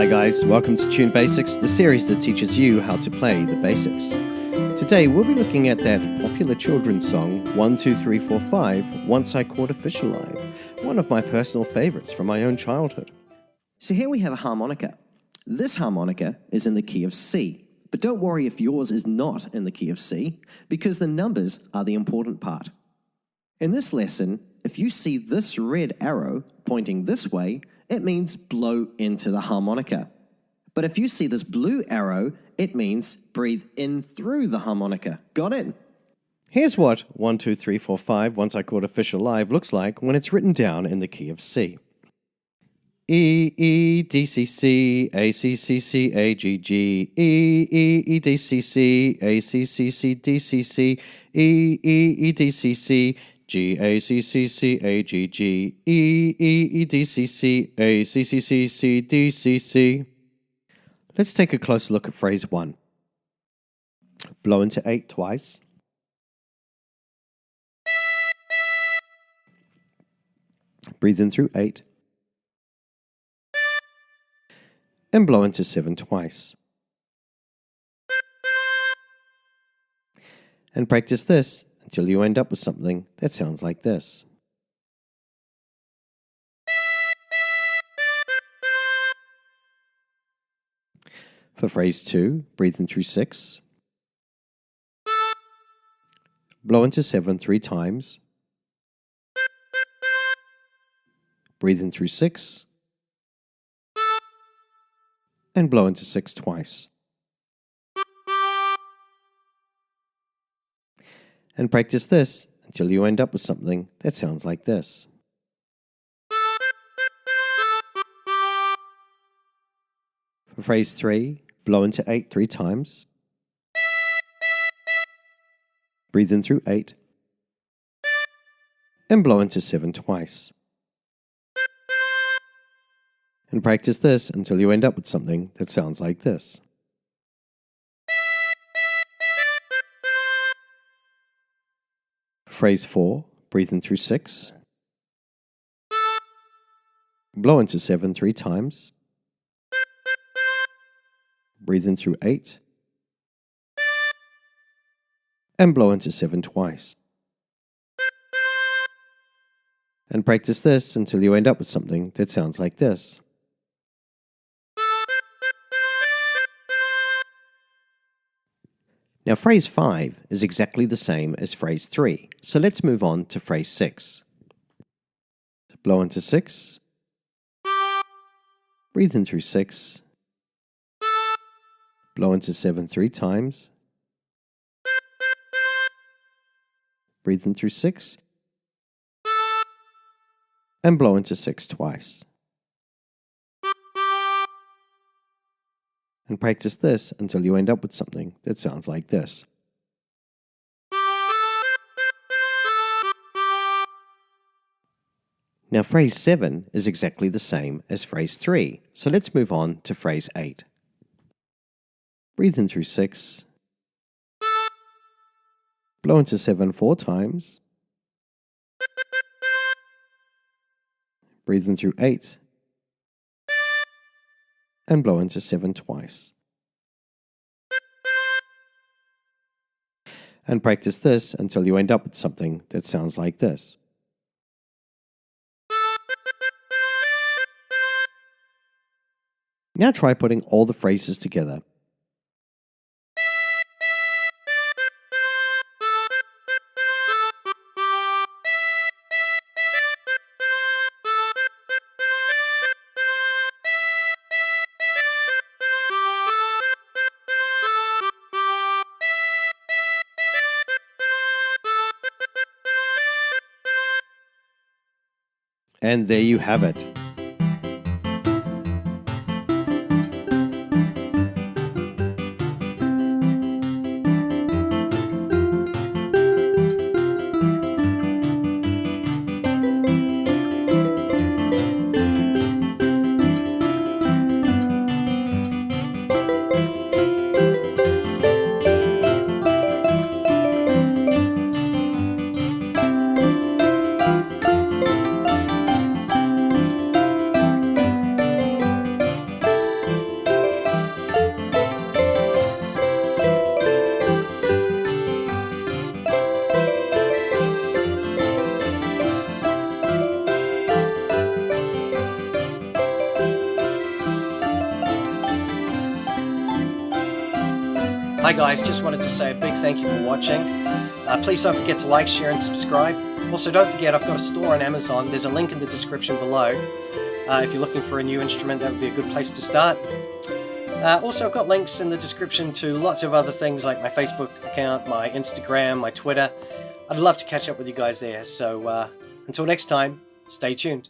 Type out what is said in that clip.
Hi guys, welcome to Tune Basics, the series that teaches you how to play the basics. Today we'll be looking at that popular children's song 1, 2, 3, 4, 5, Once I Caught a Fish Alive, one of my personal favorites from my own childhood. So here we have a harmonica. This harmonica is in the key of C, but don't worry if yours is not in the key of C, because the numbers are the important part. In this lesson, if you see this red arrow pointing this way, it means blow into the harmonica. But if you see this blue arrow, it means breathe in through the harmonica. Got it? Here's what 1, 2, 3, 4, 5, Once I Caught a Fish Alive looks like when it's written down in the key of C. E, E, D, C, C, A, C, C, C, A, G, G, E, E, E, D, C, C, A, C, C, C, D, C, C, E, E, E, D, C, C, G, A, C, C, C, A, G, G, E, E, E, D, C, C, A, C, C, C, C, D, C, C. Let's take a closer look at phrase 1. Blow into 8 twice. Breathe in through 8. And blow into 7 twice. And practice this until you end up with something that sounds like this. For phrase 2, breathe in through 6. Blow into 7 3 times. Breathe in through 6. And blow into 6 twice. And practice this until you end up with something that sounds like this. For phrase 3, blow into 8 3 times. Breathe in through 8. And blow into 7 twice. And practice this until you end up with something that sounds like this. Phrase 4, breathe in through 6. Blow into 7 3 times. Breathe in through 8. And blow into 7 twice. And practice this until you end up with something that sounds like this. Now phrase 5 is exactly the same as phrase 3, so let's move on to phrase 6. Blow into 6. Breathe in through 6. Blow into 7 3 times. Breathe in through 6. And blow into 6 twice. And practice this until you end up with something that sounds like this. Now phrase 7 is exactly the same as phrase 3, so let's move on to phrase 8. Breathe in through 6. Blow into 7 4 times. Breathe in through 8. And blow into 7 twice. And practice this until you end up with something that sounds like this. Now try putting all the phrases together. And there you have it. Hi guys, just wanted to say a big thank you for watching. Please don't forget to like, share and subscribe. Also don't forget I've got a store on Amazon. There's a link in the description below. If you're looking for a new instrument, that would be a good place to start. Also I've got links in the description to lots of other things like my Facebook account, my Instagram, my Twitter. I'd love to catch up with you guys there. So until next time, stay tuned.